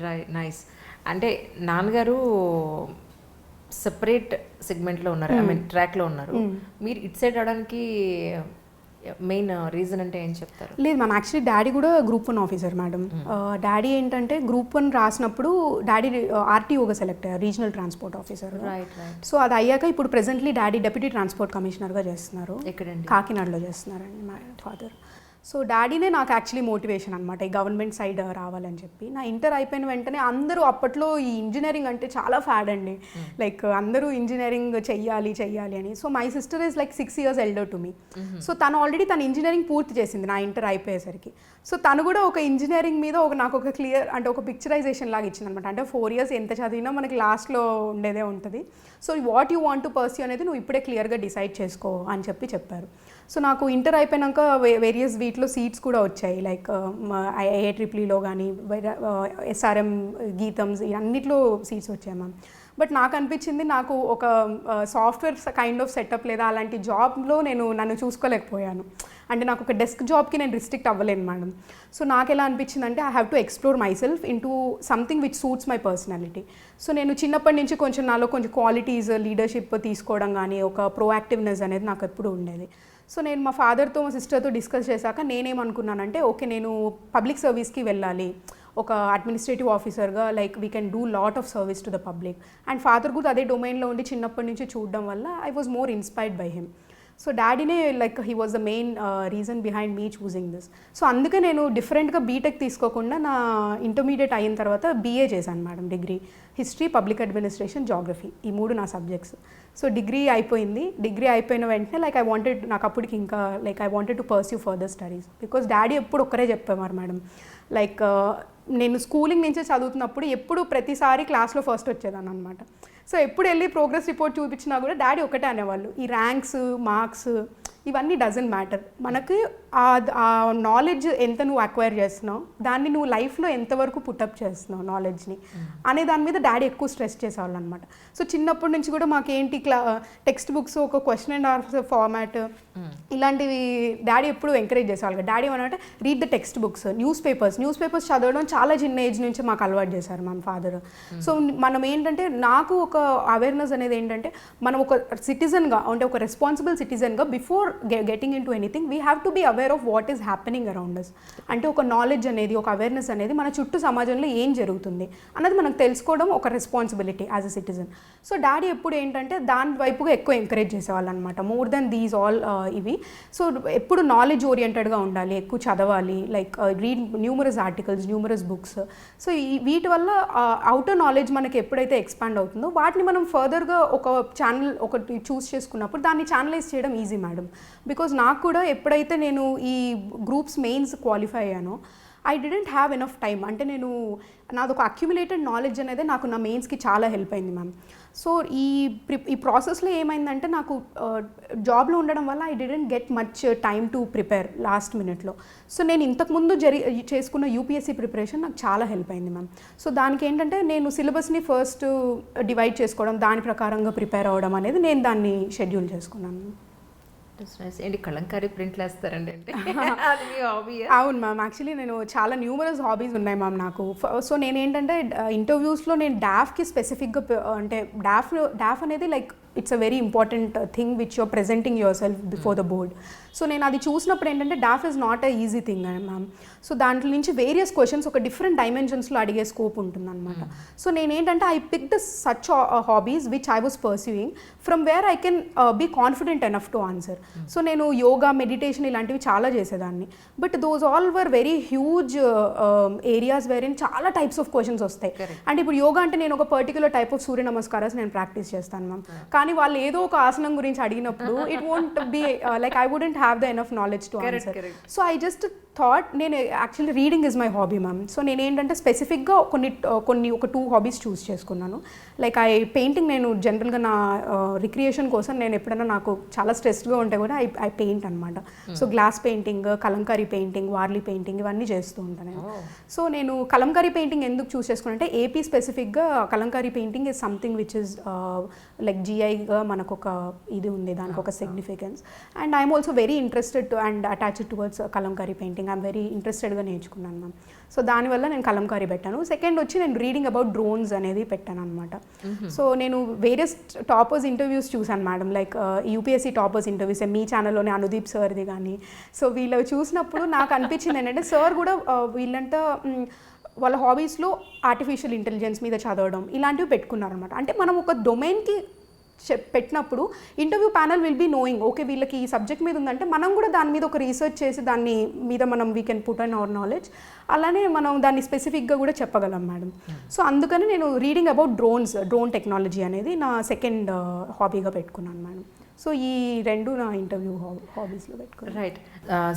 Right, nice. అంటే నాన్నగారు separate సెగ్మెంట్లో ఉన్నారు, ఐ మీన్ ట్రాక్లో ఉన్నారు. మీరు ఇటు సైడ్ అవడానికి మెయిన్ రీజన్ అంటే ఏం చెప్తారు? లేదు మ్యామ్, యాక్చువల్లీ డాడీ కూడా గ్రూప్ 1 ఆఫీసర్ మేడం. డాడీ ఏంటంటే గ్రూప్ 1 రాసినప్పుడు డాడీ ఆర్టీఓగా సెలెక్ట్ అయ్యారు, regional transport officer. Right right. So అది అయ్యాక ఇప్పుడు ప్రెసెంట్లీ డాడీ డెప్యూటీ ట్రాన్స్పోర్ట్ కమిషనర్గా చేస్తున్నారు. ఎక్కడండి? కాకినాడలో చేస్తున్నారండి మా ఫాదర్. సో డాడీనే నాకు యాక్చువల్లీ మోటివేషన్ అనమాట ఈ గవర్నమెంట్ సైడ్ రావాలని చెప్పి. నా ఇంటర్ అయిపోయిన వెంటనే అందరూ అప్పట్లో ఈ ఇంజనీరింగ్ అంటే చాలా ఫ్యాడ్ అండి, లైక్ అందరూ ఇంజనీరింగ్ చెయ్యాలి అని. So my sister is like 6 years elder to me. So తను ఆల్రెడీ తన ఇంజనీరింగ్ పూర్తి చేసింది నా ఇంటర్ అయిపోయేసరికి. సో తను కూడా ఒక ఇంజనీరింగ్ మీద నాకు ఒక క్లియర్ అంటే ఒక పిక్చరైజేషన్ లాగా ఇచ్చింది అనమాట. అంటే 4 years ఎంత చదివినా మనకి లాస్ట్లో ఉండేదే ఉంటుంది. So what you want to pursue అనేది నువ్వు ఇప్పుడే క్లియర్గా డిసైడ్ చేసుకో అని చెప్పారు. సో నాకు ఇంటర్ అయిపోయాక వేరియస్ వీటిలో సీట్స్ కూడా వచ్చాయి, లైక్ IIEEEలో కానీ SRM గీతమ్స్ అన్నిట్లో సీట్స్ వచ్చాయి మ్యామ్. బట్ నాకు అనిపించింది నాకు ఒక సాఫ్ట్వేర్ కైండ్ ఆఫ్ సెటప్ లేదా అలాంటి జాబ్లో నన్ను చూసుకోలేకపోయాను. అంటే నాకు ఒక డెస్క్ జాబ్కి నేను రిస్ట్రిక్ట్ అవ్వలేను మేడం. సో నాకు ఎలా అనిపించింది అంటే I have to explore my self into something which suits my personality. So నేను చిన్నప్పటి నుంచి నాలో కొంచెం క్వాలిటీస్, లీడర్షిప్ తీసుకోవడం కానీ ఒక ప్రోయాక్టివ్నెస్ అనేది నాకు ఎప్పుడు ఉండేది. సో నేను మా ఫాదర్తో మా సిస్టర్తో డిస్కస్ చేశాక నేనేమనుకున్నానంటే ఓకే నేను పబ్లిక్ సర్వీస్కి వెళ్ళాలి, ఒక అడ్మినిస్ట్రేటివ్ ఆఫీసర్గా, like we can do lot of service to the public. And father కూడా అదే డొమైన్లో ఉండి చిన్నప్పటి నుంచి చూడడం వల్ల I was more inspired by him. So డాడీనే like he was the main reason behind me choosing this. So అందుకే నేను డిఫరెంట్గా బీటెక్ తీసుకోకుండా నా ఇంటర్మీడియట్ అయిన తర్వాత BA చేశాను madam, degree history, public administration, geography, ఈ 3 నా సబ్జెక్ట్స్. సో డిగ్రీ అయిపోయింది. డిగ్రీ అయిపోయిన వెంటనే లైక్ నాకు అప్పటికి ఇంకా like I wanted to pursue further studies. Because daddy ఎప్పుడు ఒక్కరే చెప్పేవారు మేడం, లైక్ నేను స్కూలింగ్ నుంచే చదువుతున్నప్పుడు ఎప్పుడు ప్రతిసారి క్లాస్లో ఫస్ట్ వచ్చేదాన్ని అనమాట. సో ఎప్పుడు వెళ్ళి ప్రోగ్రెస్ రిపోర్ట్ చూపించినా కూడా డాడీ ఒకటే అనేవాళ్ళు, ఈ ర్యాంక్స్, మార్క్స్ ఇవన్నీ డజంట్ మ్యాటర్, మనకి ఆ నాలెడ్జ్ ఎంత నువ్వు అక్వైర్ చేస్తున్నావు, దాన్ని నువ్వు లైఫ్లో ఎంతవరకు పుటప్ చేస్తున్నావు నాలెడ్జ్ని అనే దాని మీద డాడీ ఎక్కువ స్ట్రెస్ చేసేవాళ్ళు అనమాట. సో చిన్నప్పటి నుంచి కూడా మాకేంటి టెక్స్ట్ బుక్స్, ఒక క్వశ్చన్ అండ్ ఆన్సర్ ఫార్మాట్ ఇలాంటివి డాడీ ఎప్పుడు ఎంకరేజ్ చేసేవాళ్ళు. డాడీ ఏమంటే read the text books, news papers చదవడం చాలా చిన్న ఏజ్ నుంచి మాకు అలవాటు చేశారు మా ఫాదర్. సో మనం ఏంటంటే నాకు ఒక అవేర్నెస్ అనేది ఏంటంటే మనం ఒక సిటిజన్గా అంటే ఒక రెస్పాన్సిబుల్ సిటిజన్గా before getting into anything we have to be aware of what is happening around us. అంటే ఒక నాలెడ్జ్ అనేది, ఒక అవేర్నెస్ అనేది మన చుట్టూ సమాజంలో ఏం జరుగుతుంది అన్నది మనకు తెలుసుకోవడం ఒక responsibility as a citizen. So daddy ఎప్పుడు ఏంటంటే దాని వైపుగా ఎక్కువ ఎంకరేజ్ చేసేవాళ్ళు అనమాట, మోర్ దెన్ దీస్ ఆల్ ఇవి. సో ఎప్పుడు నాలెడ్జ్ ఓరియంటెడ్గా ఉండాలి, ఎక్కువ చదవాలి, like read numerous articles, numerous books. So వీటి వల్ల అవుటర్ నాలెడ్జ్ మనకి ఎప్పుడైతే ఎక్స్పాండ్ అవుతుందో వాటిని మనం ఫర్దర్గా ఒక ఛానల్ ఒకటి చూస్ చేసుకున్నప్పుడు దాన్ని ఛానలైజ్ చేయడం ఈజీ మేడం. బికాజ్ నాకు కూడా ఎప్పుడైతే నేను ఈ గ్రూప్స్ మెయిన్స్ క్వాలిఫై అయ్యానో I didn't have enough time. అంటే నాది ఒక అక్యుములేటెడ్ నాలెడ్జ్ అనేది నాకు నా మెయిన్స్కి చాలా హెల్ప్ అయింది మ్యామ్. సో ఈ ప్రాసెస్లో ఏమైందంటే నాకు జాబ్లో ఉండడం వల్ల I didn't get much time to prepare last మినిట్లో. సో నేను ఇంతకుముందు చేసుకున్న UPSC ప్రిపరేషన్ నాకు చాలా హెల్ప్ అయింది మ్యామ్. సో దానికి ఏంటంటే నేను సిలబస్ని ఫస్ట్ డివైడ్ చేసుకోవడం, దాని ప్రకారంగా ప్రిపేర్ అవ్వడం అనేది నేను దాన్ని షెడ్యూల్ చేసుకున్నాను. ఏంటి కలంకారీ ప్రింట్లు వేస్తారండి అంటే అది మీ హాబీ? అవును మ్యామ్, యాక్చువల్లీ నేను చాలా న్యూమరస్ హాబీస్ ఉన్నాయి మ్యామ్ నాకు. సో నేనేంటంటే ఇంటర్వ్యూస్లో నేను డాఫ్కి స్పెసిఫిక్గా అంటే డాఫ్ అనేది like it's a very important thing which you're presenting yourself before the board. So నేను అది చూసినప్పుడు ఏంటంటే DAF is not a easy thing ma'am. So దాంట్లో నుంచి వేరియస్ క్వశ్చన్స్ ఒక డిఫరెంట్ డైమెన్షన్స్లో అడిగే స్కోప్ ఉంటుంది అనమాట. సో నేనేంటంటే I pick the such hobbies which I was pursuing from where I can be confident enough to answer. So నేను yoga, meditation ఇలాంటివి చాలా చేసేదాన్ని. But those all were very huge areas where in చాలా types of questions వస్తాయి. అంటే ఇప్పుడు యోగా అంటే నేను ఒక particular type of Surya namaskaras నేను ప్రాక్టీస్ చేస్తాను మ్యామ్. కానీ వాళ్ళు ఏదో ఒక ఆసనం గురించి అడిగినప్పుడు it won't be like I wouldn't have the enough knowledge to answer. So I just thought నేను actually reading is my hobby ma'am. So నేను ఏంటంటే స్పెసిఫిక్గా ఒక 2 హాబీస్ చూస్ చేసుకున్నాను. లైక్ పెయింటింగ్ నేను జనరల్గా నా రిక్రియేషన్ కోసం నేను ఎప్పుడైనా నాకు చాలా స్ట్రెస్డ్గా ఉంటే కూడా ఐ పెయింట్ అనమాట. So glass painting, Kalamkari painting, Warli painting ఇవన్నీ చేస్తూ ఉంటాను నేను. సో నేను కలంకారీ పెయింటింగ్ ఎందుకు చూస్ చేసుకున్నాను అంటే AP స్పెసిఫిక్గా Kalamkari painting is something which is like GI ఫ్యామిలీగా మనకు ఒక ఇది ఉంది, దానికి ఒక significance. And I'm also very interested and attached towards Kalamkari painting. I'm very ఇంట్రెస్టెడ్గా నేర్చుకున్నాను మ్యామ్. సో దానివల్ల నేను కలంకారీ పెట్టాను. సెకండ్ వచ్చి నేను రీడింగ్ అబౌట్ డ్రోన్స్ అనేది పెట్టాను అనమాట. సో నేను వేరియస్ టాపర్స్ ఇంటర్వ్యూస్ చూసాను madam, like UPSC toppers interviews మీ ఛానల్లోనే అనుదీప్ సార్ది కానీ. సో వీళ్ళు చూసినప్పుడు నాకు అనిపించింది ఏంటంటే సార్ కూడా వీళ్ళంతా వాళ్ళ హాబీస్లో ఆర్టిఫిషియల్ ఇంటెలిజెన్స్ మీద చదవడం ఇలాంటివి పెట్టుకున్నారనమాట. అంటే మనం ఒక డొమైన్కి పెట్టినప్పుడు interview panel will be knowing okay వీళ్ళకి ఈ సబ్జెక్ట్ మీద ఉందంటే మనం కూడా దాని మీద ఒక రీసెర్చ్ చేసి దాన్ని మీద మనం we can put in our knowledge. అలానే మనం దాన్ని స్పెసిఫిక్గా కూడా చెప్పగలం మేడం. సో అందుకని నేను రీడింగ్ అబౌట్ డ్రోన్ టెక్నాలజీ అనేది నా సెకండ్ హాబీగా పెట్టుకున్నాను మేడం. సో ఈ రెండు నా ఇంటర్వ్యూ హాబీస్లో పెట్టుకున్నాను. రైట్.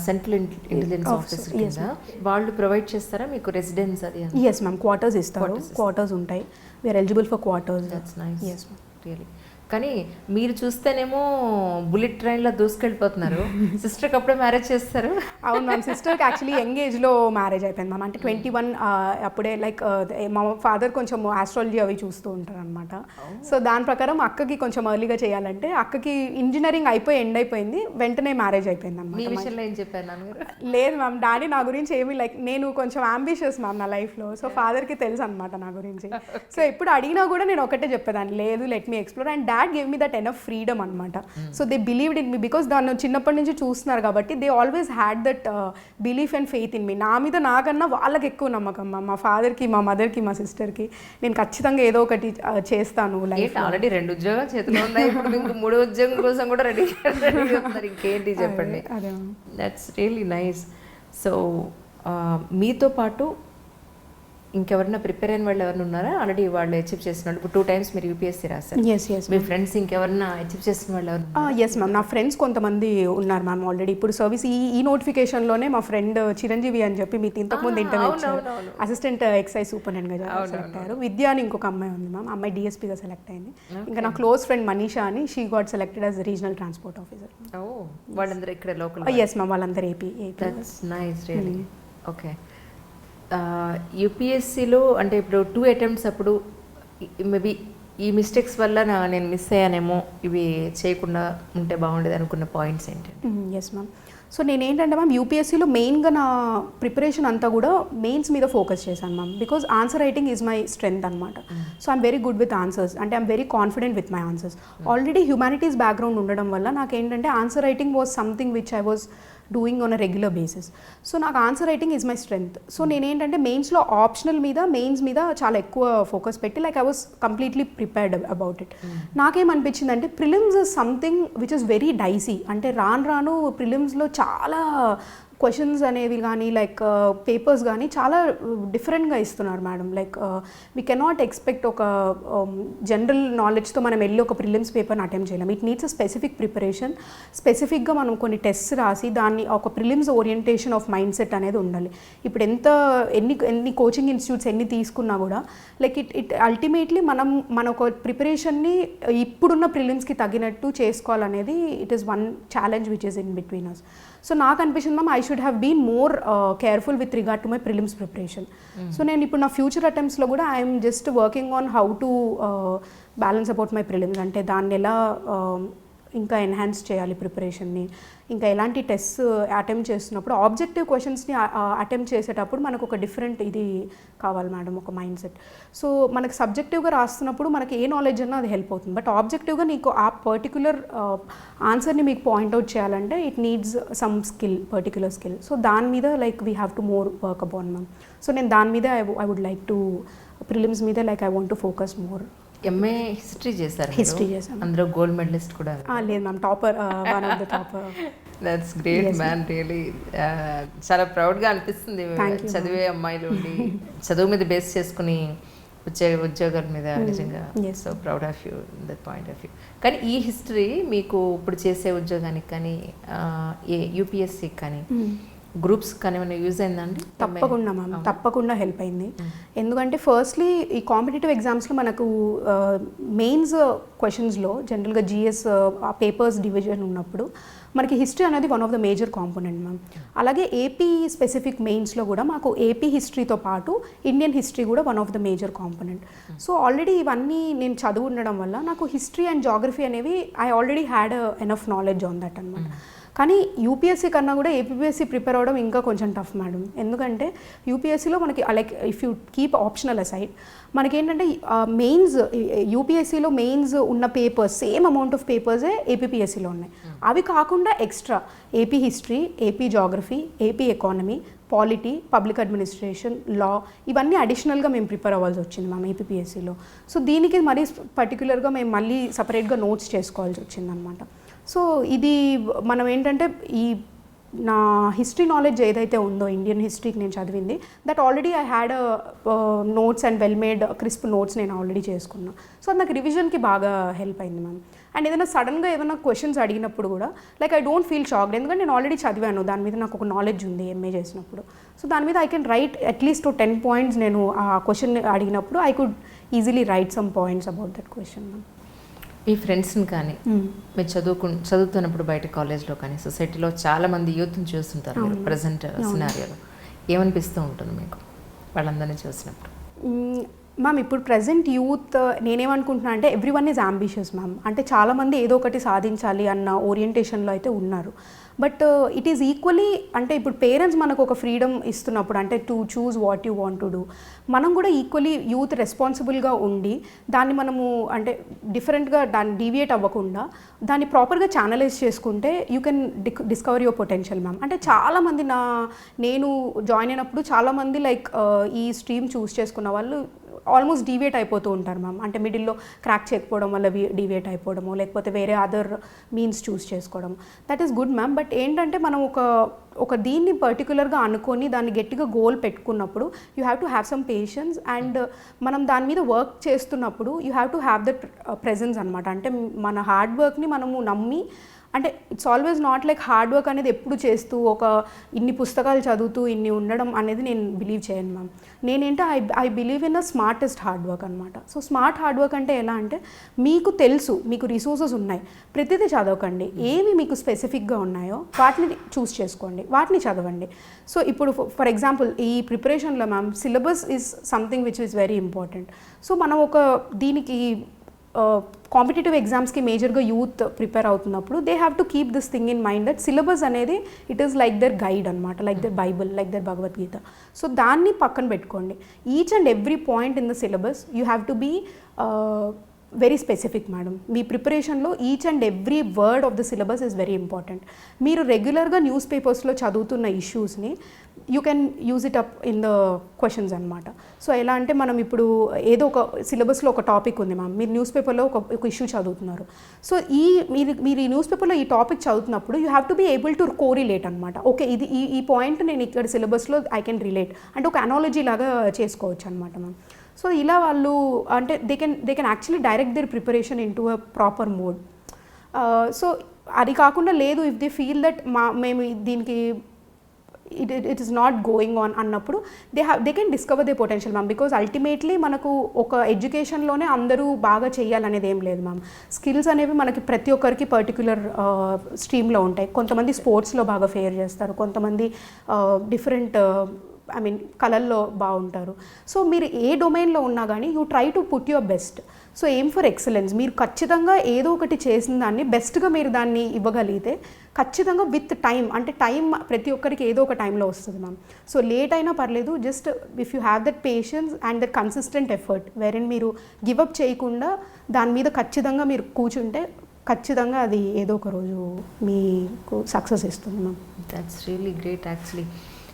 సెంట్రల్ ఇంటెలిజెన్స్ ఆఫీసర్ కింద వాళ్ళు ప్రొవైడ్ చేస్తారా మీకు రెసిడెన్స్ అది? ఎస్ మ్యామ్, క్వార్టర్స్ ఇస్తారు, క్వార్టర్స్ ఉంటాయి. We're eligible for quarters. That's nice. Yes ma'am. Really. కానీ మీరు చూస్తేనేమో బుల్లెట్ ట్రైన్లో దూసుకెళ్ళిపోతున్నారు. సిస్టర్కి అప్పుడే మ్యారేజ్ చేస్తారు? అవును మ్యామ్, సిస్టర్కి యాక్చువల్లీ యంగ్ ఏజ్లో మ్యారేజ్ అయిపోయింది మ్యామ్. అంటే 21 అప్పుడే. లైక్ మా ఫాదర్ కొంచెం ఆస్ట్రాలజీ అవి చూస్తూ ఉంటారు అనమాట. సో దాని ప్రకారం అక్కకి కొంచెం ఎర్లీగా చేయాలంటే అక్కకి ఇంజనీరింగ్ అయిపోయి ఎండ్ అయిపోయింది, వెంటనే మ్యారేజ్ అయిపోయింది మీ అనమాట. విషయంలో ఏం చెప్పారు నాన్నగారు? లేదు మ్యామ్, డాడీ నా గురించి ఏమీ లైక్ నేను కొంచెం అంబిషియస్ మ్యామ్ నా లైఫ్లో. సో ఫాదర్కి తెలుసు అనమాట నా గురించి. సో ఎప్పుడు అడిగినా కూడా నేను ఒకటే చెప్పేదాన్ని, లేదు let me explore. And dad gave me that enough freedom అనమాట. So they believed in me because దాన్ని చిన్నప్పటి నుంచి చూస్తున్నారు కాబట్టి they always had that belief and faith in me. నా మీద నాకన్నా వాళ్ళకి ఎక్కువ నమ్మకం మా ఫాదర్కి, మా మదర్కి, మా సిస్టర్కి. నేను ఖచ్చితంగా ఏదో ఒకటి చేస్తాను లైఫ్. ఆల్రెడీ 2 ఉద్యోగాలు చేతిలో ఉన్నాయి, ఇప్పుడు ఇంక 3వ ఉద్యోగం కోసం కూడా రెడీ అవుతున్నారు. ఇంకేంటి చెప్పండి. That's really nice. సో మీతో పాటు ఇంకెవరైనా ప్రిపేర్ అయిన వాళ్ళు ఎవరైనా ఉన్నారా? ఆల్రెడీ వాళ్ళు అచీవ్ చేసిన ఇప్పుడు 2 times మీరు యూపీఎస్సీ రాశారు. మీ ఫ్రెండ్స్ ఇంకెవరైనా అచీవ్ చేసిన వాళ్ళు ఎవరు? ఎస్ మ్యామ్, నా ఫ్రెండ్స్ కొంతమంది ఉన్నారు మ్యామ్ ఆల్రెడీ. ఇప్పుడు సర్వీస్ ఈ నోటిఫికేషన్లోనే మా ఫ్రెండ్ చిరంజీవి అని చెప్పి మీకు ఇంతకుముందు ఇంటర్వ్యూ ఇచ్చారు, అసిస్టెంట్ ఎక్సైజ్ సూపరింటెండెంట్గా సెలెక్ట్ అయ్యారు. విద్య అని ఇంకొక అమ్మాయి ఉంది మ్యామ్, అమ్మాయి డిఎస్పీగా సెలెక్ట్ అయింది. ఇంకా నా క్లోజ్ ఫ్రెండ్ మనీషా అని, she got selected as regional transport officer. వాళ్ళందరూ ఇక్కడ లోకల్? ఎస్ మ్యామ్, వాళ్ళందరూ AP. That's nice really. Okay. యూపీఎస్సీలో అంటే ఇప్పుడు 2 attempts అప్పుడు మేబీ ఈ మిస్టేక్స్ వల్ల నేను మిస్ అయ్యానేమో, ఇవి చేయకుండా ఉంటే బాగుండేది అనుకున్న పాయింట్స్ ఏంటంటే? Yes ma'am. సో నేనేంటంటే మ్యామ్ యూపీఎస్సీలో మెయిన్గా నా ప్రిపరేషన్ అంతా కూడా మెయిన్స్ మీద ఫోకస్ చేశాను ma'am. Because answer writing is my strength అనమాట. So I'm very good with answers, అంటే I'm very confident with my answers. Already humanities background ఉండడం వల్ల నాకేంటంటే answer writing was something which I was doing on a regular basis. So నాకు answer writing is my strength. So నేనేంటంటే మెయిన్స్లో optional మీద, mains మీద చాలా ఎక్కువ ఫోకస్ పెట్టి like I was completely prepared about it. నాకేమనిపించింది అంటే prelims is something which is very dicey. అంటే రాను ప్రిలిమ్స్లో చాలా క్వశ్చన్స్ అనేవి కానీ లైక్ పేపర్స్ కానీ చాలా డిఫరెంట్గా ఇస్తున్నారు madam. Like we cannot expect ఒక జనరల్ నాలెడ్జ్తో మనం వెళ్ళి ఒక ప్రిలిమ్స్ పేపర్ని అటెంప్ట్ చేయలేం. It needs a specific preparation. స్పెసిఫిక్గా మనం కొన్ని టెస్ట్స్ రాసి దాన్ని ఒక prelims orientation of mind set అనేది ఉండాలి. ఇప్పుడు ఎన్ని కోచింగ్ ఇన్స్టిట్యూట్స్ ఎన్ని తీసుకున్నా కూడా లైక్ ఇట్ అల్టిమేట్లీ మన ఒక ప్రిపరేషన్ని ఇప్పుడున్న ప్రిలిమ్స్కి తగినట్టు చేసుకోవాలనేది it is one challenge which is in between us. So నాకు అనిపించింది ma'am I should have been more careful with regard to my prelims preparation. So నేను ఇప్పుడు నా ఫ్యూచర్ అటెంప్ట్స్లో కూడా I'm just working on how to balance about my prelims. అంటే దాన్ని ఎలా ఇంకా ఎన్హాన్స్ చేయాలి ప్రిపరేషన్ని, ఇంకా ఎలాంటి టెస్ట్ అటెంప్ట్ చేస్తున్నప్పుడు ఆబ్జెక్టివ్ క్వశ్చన్స్ని అటెంప్ట్ చేసేటప్పుడు మనకు ఒక డిఫరెంట్ ఇది కావాలి మేడం, ఒక మైండ్ సెట్. సో మనకు సబ్జెక్టివ్గా రాస్తున్నప్పుడు మనకి ఏ నాలెడ్జ్ అన్నా అది హెల్ప్ అవుతుంది. బట్ ఆబ్జెక్టివ్గా నీకు ఆ పర్టికులర్ ఆన్సర్ని మీకు పాయింట్అవుట్ చేయాలంటే it needs some skill, particular skill. So దాని మీద like we have to more work upon ma'am. So నేను దాని మీద I would like to prelims మీద like I want to focus more. MA history చేశారు? హిస్టరీ చేశాను. అందులో గోల్డ్ మెడలిస్ట్ కూడా? లేదు ma'am, topper, one of the topper. That's great man, really చాలా ప్రౌడ్గా అనిపిస్తుంది చదివే అమ్మాయిలు ఉండి చదువు మీద బేస్ చేసుకుని ఉద్యోగాల మీద. నిజంగా so proud of you in that point of view. కానీ ఈ హిస్టరీ మీకు ఇప్పుడు చేసే ఉద్యోగానికి కానీ యూపీఎస్సీకి కానీ గ్రూప్స్ కానీ ఏమైనా యూజ్ అయిందండి? తప్పకుండా మ్యామ్, తప్పకుండా హెల్ప్ అయింది. ఎందుకంటే ఫస్ట్లీ ఈ కాంపిటేటివ్ ఎగ్జామ్స్లో మనకు మెయిన్స్ క్వశ్చన్స్లో జనరల్గా జిఎస్ పేపర్స్ డివిజన్ ఉన్నప్పుడు మనకి హిస్టరీ అనేది one of the major component ma'am. అలాగే ఏపీ స్పెసిఫిక్ మెయిన్స్లో కూడా మాకు ఏపీ హిస్టరీతో పాటు ఇండియన్ హిస్టరీ కూడా one of the major component. So already ఇవన్నీ నేను చదువు ఉండడం వల్ల నాకు హిస్టరీ అండ్ జాగ్రఫీ అనేవి I already had enough knowledge on that అనమాట. కానీ యూపీఎస్సీ కన్నా కూడా ఏపీఎస్సీ ప్రిపేర్ అవ్వడం ఇంకా కొంచెం టఫ్ మేడం. ఎందుకంటే యూపీఎస్సీలో మనకి like if you keep optional aside మనకేంటంటే మెయిన్స్ యూపీఎస్సీలో మెయిన్స్ ఉన్న పేపర్స్ సేమ్ అమౌంట్ ఆఫ్ పేపర్సే ఏపీఎస్సీలో ఉన్నాయి. అవి కాకుండా extra AP history, AP geography, AP economy, polity, public administration, law ఇవన్నీ అడిషనల్గా మేము ప్రిపేర్ అవ్వాల్సి వచ్చింది మ్యామ్ ఏపీఎస్సీలో. సో దీనికి మరీ పర్టికులర్గా మేము మళ్ళీ సపరేట్గా నోట్స్ చేసుకోవాల్సి వచ్చిందనమాట. సో ఇది మనం ఏంటంటే ఈ నా హిస్టరీ నాలెడ్జ్ ఏదైతే ఉందో ఇండియన్ హిస్టరీకి నేను చదివింది that already I had notes and well made crisp notes నేను ఆల్రెడీ చేసుకున్నాను. సో అది నాకు రివిజన్కి బాగా హెల్ప్ అయింది మ్యామ్. అండ్ ఏదైనా సడన్గా ఏదైనా క్వశ్చన్స్ అడిగినప్పుడు కూడా like I don't feel shocked, ఎందుకంటే నేను ఆల్రెడీ చదివాను, దాని మీద నాకు ఒక నాలెడ్జ్ ఉంది ఎంఏ చేసినప్పుడు. సో దాని మీద I can write at least 10 points. నేను ఆ క్వశ్చన్ అడిగినప్పుడు I could easily write some points about that question ma'am. మీ ఫ్రెండ్స్ని కానీ మీరు చదువుతున్నప్పుడు బయట కాలేజ్లో కానీ సొసైటీలో చాలామంది యూత్ని చూస్తుంటారు మీరు ప్రజెంట్ సినారియోలో, ఏమనిపిస్తూ ఉంటుంది మీకు వాళ్ళందరినీ చూసినప్పుడు? మ్యామ్ ఇప్పుడు ప్రజెంట్ యూత్ నేనేమనుకుంటున్నా అంటే every one is ambitious ma'am. అంటే చాలామంది ఏదో ఒకటి సాధించాలి అన్న ఓరియంటేషన్లో అయితే ఉన్నారు. బట్ ఇట్ ఈస్ ఈక్వలీ అంటే ఇప్పుడు పేరెంట్స్ మనకు ఒక ఫ్రీడమ్ ఇస్తున్నప్పుడు అంటే to choose what you want to do, మనం కూడా ఈక్వలీ యూత్ రెస్పాన్సిబుల్గా ఉండి దాన్ని మనము అంటే డిఫరెంట్గా దాన్ని డీవియేట్ అవ్వకుండా దాన్ని ప్రాపర్గా ఛానలైజ్ చేసుకుంటే you can discover your potential ma'am. అంటే చాలామంది నేను జాయిన్ అయినప్పుడు చాలామంది లైక్ ఈ స్ట్రీమ్ చూస్ చేసుకున్న వాళ్ళు ఆల్మోస్ట్ డీవియేట్ అయిపోతూ ఉంటారు మ్యామ్. అంటే మిడిల్లో క్రాక్ చేయకపోవడం వల్ల డీవియేట్ అయిపోవడము, లేకపోతే వేరే అదర్ మీన్స్ చూస్ చేసుకోవడం. That is good ma'am. But ఏంటంటే మనం ఒక దీన్ని పర్టికులర్గా అనుకొని దాన్ని గట్టిగా గోల్ పెట్టుకున్నప్పుడు you have to have some patience and మనం దాని మీద వర్క్ చేస్తున్నప్పుడు you have to have that presence అనమాట. అంటే మన హార్డ్ వర్క్ని మనము నమ్మి, అంటే it's always not like hard work అనేది ఎప్పుడు చేస్తూ ఒక ఇన్ని పుస్తకాలు చదువుతూ ఇన్ని ఉండడం అనేది నేను బిలీవ్ చేయను మ్యామ్. నేనేంటే I believe in a smartest hard work అనమాట. సో స్మార్ట్ హార్డ్ వర్క్ అంటే ఎలా అంటే మీకు తెలుసు, మీకు రిసోర్సెస్ ఉన్నాయి, ప్రతిదీ చదవకండి, ఏమి మీకు స్పెసిఫిక్గా ఉన్నాయో వాటిని చూస్ చేసుకోండి, వాటిని చదవండి. సో ఇప్పుడు ఫర్ ఎగ్జాంపుల్ ఈ ప్రిపరేషన్లో ma'am syllabus is something which is very important. So మనం దీనికి కాంపిటేటివ్ ఎగ్జామ్స్కి మేజర్గా యూత్ ప్రిపేర్ అవుతున్నప్పుడు they have to keep this thing in mind that syllabus అనేది it is like the guide అనమాట, like the bible, like the Bhagavad Gita. So దాన్ని పక్కన పెట్టుకోండి. Each and every point in the syllabus you have to be very specific madam. మీ ప్రిపరేషన్లో each and every word of the syllabus is very important. మీరు రెగ్యులర్గా న్యూస్ పేపర్స్లో చదువుతున్న ఇష్యూస్ని you can use it up in the questions అనమాట. So ఎలా అంటే మనం ఇప్పుడు ఏదో ఒక సిలబస్లో ఒక టాపిక్ ఉంది మ్యామ్, మీరు న్యూస్ పేపర్లో ఒక ఇష్యూ చదువుతున్నారు. సో మీరు ఈ న్యూస్ పేపర్లో ఈ టాపిక్ చదువుతున్నప్పుడు you have to be able to correlate అనమాట. ఓకే ఇది ఈ పాయింట్ నేను ఇక్కడ సిలబస్లో ఐ కెన్ రిలేట్ అంటే ఒక అనాలజీ లాగా చేసుకోవచ్చు అనమాట మ్యామ్. సో ఇలా వాళ్ళు అంటే they can actually direct their preparation into a proper mode. So అది కాకుండా లేదు ఇఫ్ దే ఫీల్ దట్ మేము దీనికి it is not going on అన్నప్పుడు they can discover they potential ma'am. Because ultimately మనకు ఒక ఎడ్యుకేషన్లోనే అందరూ బాగా చేయాలనేది ఏం లేదు మ్యామ్. స్కిల్స్ అనేవి మనకి ప్రతి ఒక్కరికి పర్టికులర్ స్ట్రీమ్లో ఉంటాయి. కొంతమంది స్పోర్ట్స్లో బాగా ఫేర్ చేస్తారు, కొంతమంది డిఫరెంట్ కళల్లో బాగుంటారు. సో మీరు ఏ డొమైన్లో ఉన్నా కానీ you try to put your best. So aim for excellence. మీరు ఖచ్చితంగా ఏదో ఒకటి చేసిన దాన్ని బెస్ట్గా మీరు దాన్ని ఇవ్వగలిగితే ఖచ్చితంగా విత్ టైం, అంటే టైం ప్రతి ఒక్కరికి ఏదో ఒక టైంలో వస్తుంది మ్యామ్. సో లేట్ అయినా పర్లేదు, just if you have that patience and that consistent effort వెరెన్ మీరు గివప్ చేయకుండా దాని మీద ఖచ్చితంగా మీరు కూర్చుంటే ఖచ్చితంగా అది ఏదో ఒక రోజు మీకు సక్సెస్ ఇస్తుంది ma'am. That's really great actually.